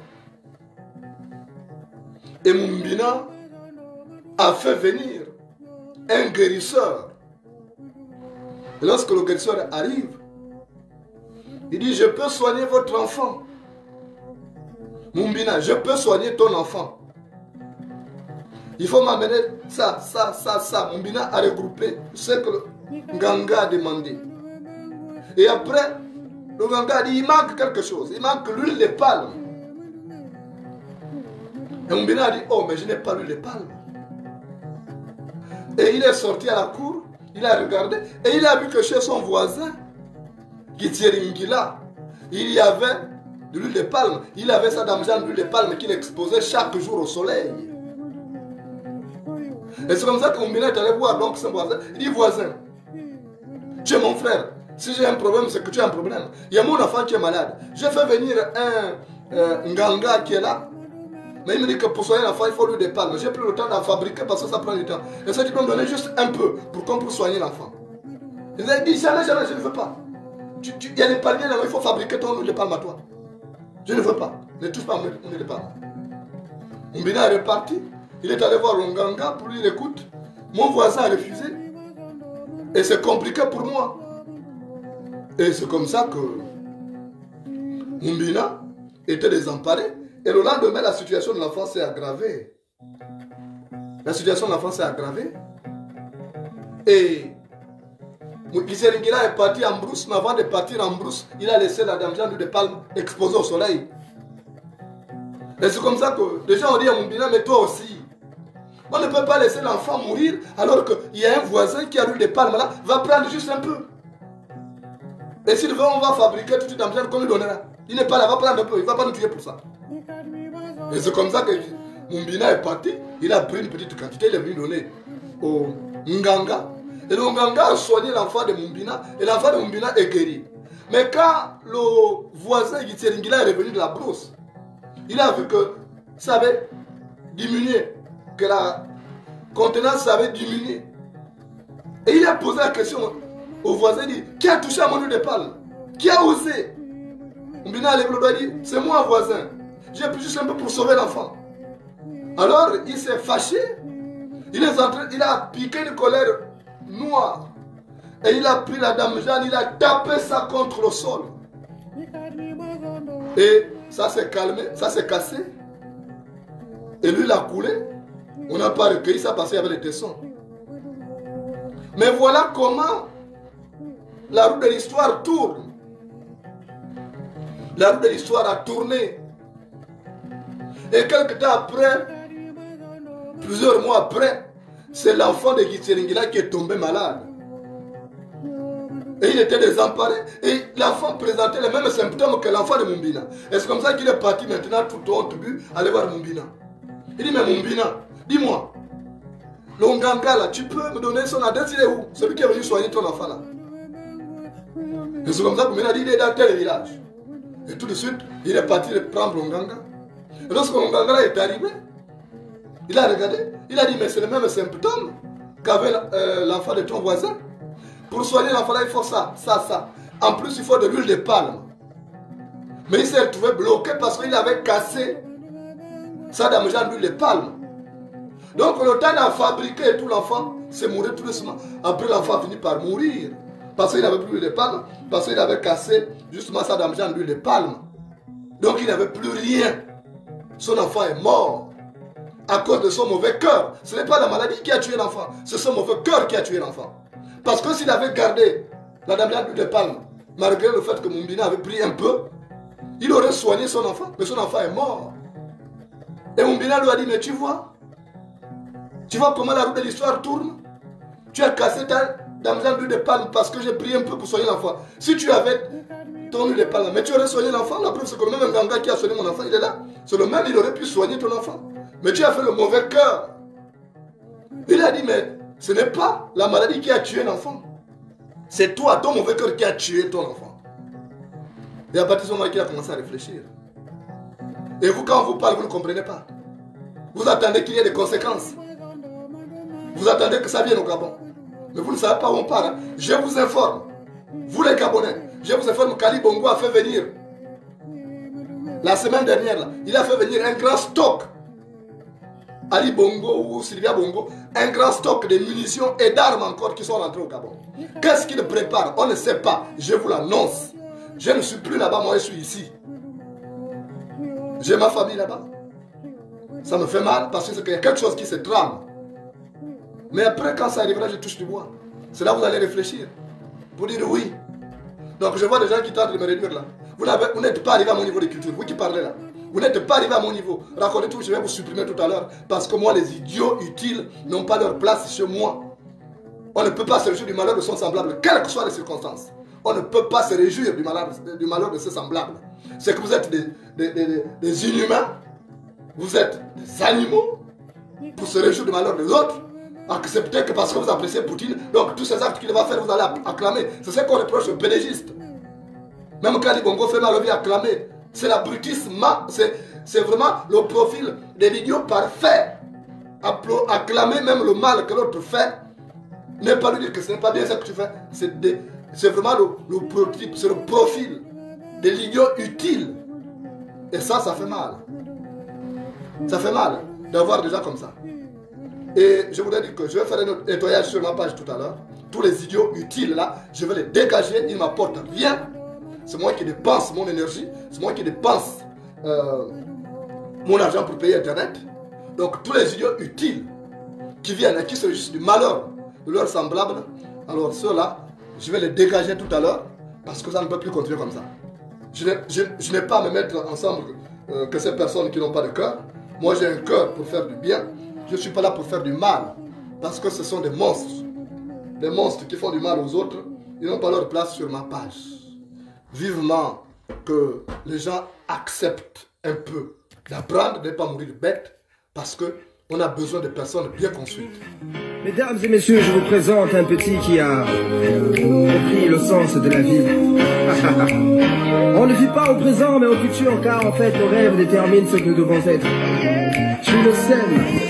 Et Mumbina a fait venir un guérisseur. Et lorsque le guérisseur arrive, il dit, je peux soigner votre enfant. Mumbina, je peux soigner ton enfant. Il faut m'amener ça. Mumbina a regroupé ce que le Nganga a demandé. Et après, le Nganga a dit, il manque quelque chose. Il manque l'huile de palme. Et Mumbina a dit, oh, mais je n'ai pas l'huile de palme. Et il est sorti à la cour, il a regardé, et il a vu que chez son voisin, Gitsieringila, il y avait de l'huile de palme. Il avait sa damjane d'huile de palme qu'il exposait chaque jour au soleil. Et c'est comme ça que Mumbina est allé voir donc son voisin. Il dit, voisin, tu es mon frère. Si j'ai un problème, c'est que tu as un problème. Il y a mon enfant qui est malade. Je fais venir un Nganga qui est là. Mais il me dit que pour soigner l'enfant, il faut l'huile de palme. J'ai plus le temps d'en fabriquer parce que ça prend du temps. Et ça, tu peux me donner juste un peu pour qu'on puisse soigner l'enfant. Il a dit, jamais, je ne veux pas. Il y a des palmiers là, il faut fabriquer ton huile de palme à toi. Je ne veux pas. Ne touche pas mon huile de palme. Mumbina est reparti. Il est allé voir le Nganga pour lui dire, écoute, mon voisin a refusé. Et c'est compliqué pour moi. Et c'est comme ça que Mumbina était désemparé. Et le lendemain, la situation de l'enfant s'est aggravée. La situation de l'enfant s'est aggravée. Et Gitsieringila est parti en brousse. Mais avant de partir en brousse, il a laissé la damjane de palme exposée au soleil. Et c'est comme ça que les gens ont dit à Mumbina, mais toi aussi. On ne peut pas laisser l'enfant mourir alors qu'il y a un voisin qui a l'huile de palme là, va prendre juste un peu. Et s'il veut, on va fabriquer toute une damjane qu'on lui donnera. Il n'est pas là, va prendre un peu, il ne va pas nous tuer pour ça. Et c'est comme ça que Mumbina est parti. Il a pris une petite quantité, il est venu donner au Nganga. Et le Nganga a soigné l'enfant de Mumbina. Et l'enfant de Mumbina est guéri. Mais quand le voisin Gitsieringila est revenu de la brousse, il a vu que ça avait diminué, que la contenance avait diminué. Et il a posé la question au voisin, il dit, qui a touché à mon huile de palme? Qui a osé? Mumbina a levé le doigt et dit, c'est moi voisin. J'ai pris juste un peu pour sauver l'enfant. Alors il s'est fâché. Il a piqué une colère noire. Et il a pris la damjane, il a tapé ça contre le sol. Et ça s'est calmé, ça s'est cassé. Et lui, il a coulé. On n'a pas recueilli ça parce qu'il y avait des tessons. Mais voilà comment la roue de l'histoire tourne. La roue de l'histoire a tourné. Et quelque temps après, plusieurs mois après, c'est l'enfant de Gitsieringila qui est tombé malade. Et il était désemparé. Et l'enfant présentait les mêmes symptômes que l'enfant de Mumbina. Et c'est comme ça qu'il est parti maintenant tout honte bu aller voir Mumbina. Il dit, mais Mumbina, dis-moi, le Nganga là, tu peux me donner son adresse, il est où? Celui qui est venu soigner ton enfant là. Et c'est comme ça que Mumbina dit, il est dans tel village. Et tout de suite, il est parti prendre le Nganga. Et lorsque le Nganga est arrivé, il a regardé, il a dit, mais c'est le même symptôme qu'avait l'enfant de ton voisin. Pour soigner l'enfant là, il faut ça. En plus, il faut de l'huile de palme. Mais il s'est retrouvé bloqué parce qu'il avait cassé sa damjane d'huile de palme. Donc le temps d'en fabriquer tout, l'enfant s'est mouru tout doucement. Après, l'enfant a fini par mourir. Parce qu'il n'avait plus d'huile de palme. Parce qu'il avait cassé justement sa damjane d'huile de palme. Donc il n'avait plus rien. Son enfant est mort. À cause de son mauvais cœur. Ce n'est pas la maladie qui a tué l'enfant. C'est son mauvais cœur qui a tué l'enfant. Parce que s'il avait gardé la damjane d'huile de palme, malgré le fait que Mumbina avait pris un peu, il aurait soigné son enfant. Mais son enfant est mort. Et Moumbina lui a dit, mais tu vois comment la roue de l'histoire tourne? Tu as cassé ta damsel d'huile de palme parce que j'ai pris un peu pour soigner l'enfant. Si tu avais ton huile de palme, mais tu aurais soigné l'enfant. La preuve, c'est que le même ganga qui a soigné mon enfant, il est là. C'est le même, il aurait pu soigner ton enfant. Mais tu as fait le mauvais cœur. Il a dit, mais ce n'est pas la maladie qui a tué l'enfant. C'est toi, ton mauvais cœur, qui a tué ton enfant. Et à partir de ce moment, il a commencé à réfléchir. Et vous, quand on vous parle, vous ne comprenez pas. Vous attendez qu'il y ait des conséquences. Vous attendez que ça vienne au Gabon. Mais vous ne savez pas où on part. Hein. Je vous informe. Vous les Gabonais, je vous informe qu'Ali Bongo a fait venir, la semaine dernière, là, il a fait venir un grand stock. Ali Bongo ou Sylvia Bongo, un grand stock de munitions et d'armes encore qui sont rentrés au Gabon. Qu'est-ce qu'il prépare? On ne sait pas. Je vous l'annonce. Je ne suis plus là-bas, moi je suis ici. J'ai ma famille là-bas. Ça me fait mal parce qu'il y a quelque chose qui se trame. Mais après, quand ça arrivera, je touche du bois. C'est là que vous allez réfléchir. Pour dire oui. Donc je vois des gens qui tentent de me réduire là. Vous n'êtes pas arrivé à mon niveau de culture. Vous qui parlez là. Vous n'êtes pas arrivé à mon niveau. Racontez tout, je vais vous supprimer tout à l'heure. Parce que moi, les idiots utiles n'ont pas leur place chez moi. On ne peut pas se réjouir du malheur de son semblable, quelles que soient les circonstances. On ne peut pas se réjouir du malheur de ses semblables. C'est que vous êtes des inhumains. Vous êtes des animaux. Pour se réjouir du malheur des autres. Acceptez que parce que vous appréciez Poutine, donc tous ces actes qu'il va faire, vous allez acclamer. C'est ce qu'on reproche aux pédégistes. Même quand Ali Bongo fait mal, on vient acclamer. C'est l'abrutisme, c'est vraiment le profil de l'idiot parfait. Acclamer même le mal que l'autre fait, ne pas lui dire que ce n'est pas bien ce que tu fais. C'est vraiment le prototype, c'est le profil de l'idiot utile. Et ça fait mal. Ça fait mal d'avoir des gens comme ça. Et je voudrais dire que je vais faire un nettoyage sur ma page tout à l'heure. Tous les idiots utiles là, je vais les dégager, ils ne m'apportent rien. C'est moi qui dépense mon énergie, c'est moi qui dépense mon argent pour payer Internet. Donc tous les idiots utiles qui viennent et qui se réjouissent du malheur de leurs semblables, alors ceux-là, je vais les dégager tout à l'heure parce que ça ne peut plus continuer comme ça. Je n'ai pas à me mettre ensemble que ces personnes qui n'ont pas de cœur. Moi j'ai un cœur pour faire du bien. Je ne suis pas là pour faire du mal, parce que ce sont des monstres. Des monstres qui font du mal aux autres, ils n'ont pas leur place sur ma page. Vivement que les gens acceptent un peu d'apprendre, de ne pas mourir de bête, parce qu'on a besoin de personnes bien construites. Mesdames et messieurs, je vous présente un petit qui a compris le sens de la vie. On ne vit pas au présent, mais au futur, car en fait, nos rêves déterminent ce que nous devons être. Je le sais.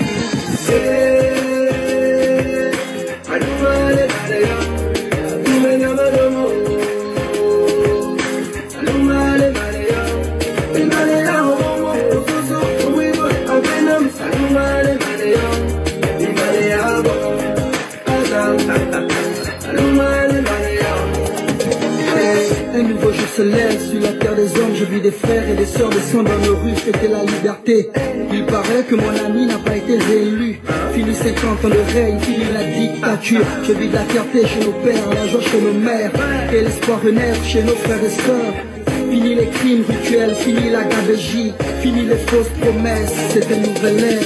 Un nouveau jour se lève sur la terre des hommes. Je vis des frères et des sœurs descendre dans nos rues fêter la liberté. Il paraît que mon ami n'a pas été réélu. Fini 50 ans de règne, fini la dictature. Je vis de la fierté chez nos pères, la joie chez nos mères, et l'espoir renaître chez nos frères et sœurs. Fini les crimes rituels, fini la gabegie, fini les fausses promesses, c'est une nouvelle ère.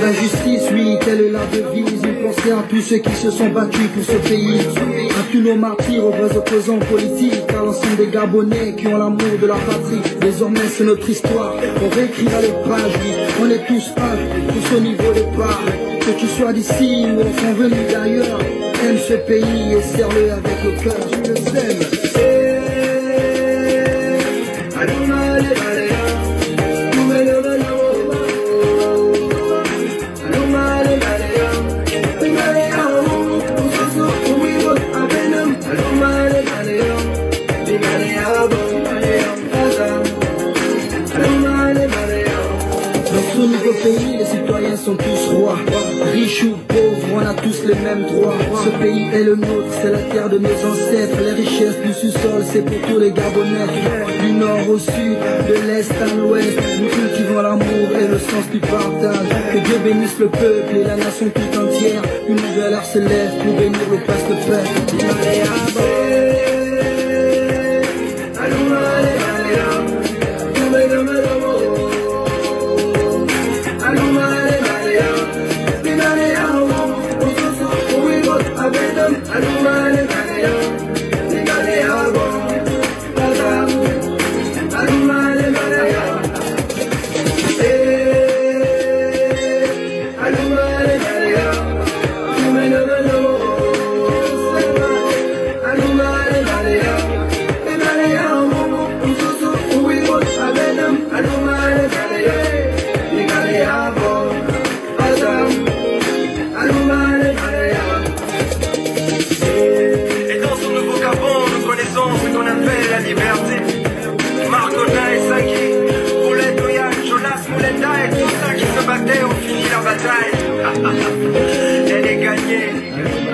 D'injustice, oui, telle est la devise. Une pensée à tous ceux qui se sont battus pour ce pays, à tous nos martyrs, aux vrais opposants politiques, à l'ensemble des Gabonais qui ont l'amour de leur patrie. Désormais c'est notre histoire, on réécrira les pages, oui. On est tous un, tous au niveau des parts. Que tu sois d'ici ou enfin venu d'ailleurs, aime ce pays et serre-le avec le cœur, je le sème. Pays, les citoyens sont tous 3. Riche ou pauvre, on a tous les mêmes droits. Ce pays est le nôtre, c'est la terre de nos ancêtres. Les richesses du sous-sol, c'est pour tous les Gabonais. Du nord au sud, de l'est à l'ouest, nous cultivons l'amour et le sens du partage. Que Dieu bénisse le peuple et la nation tout entière. Une nouvelle heure se lève pour bénir le passe de paix. Elle est gagnée.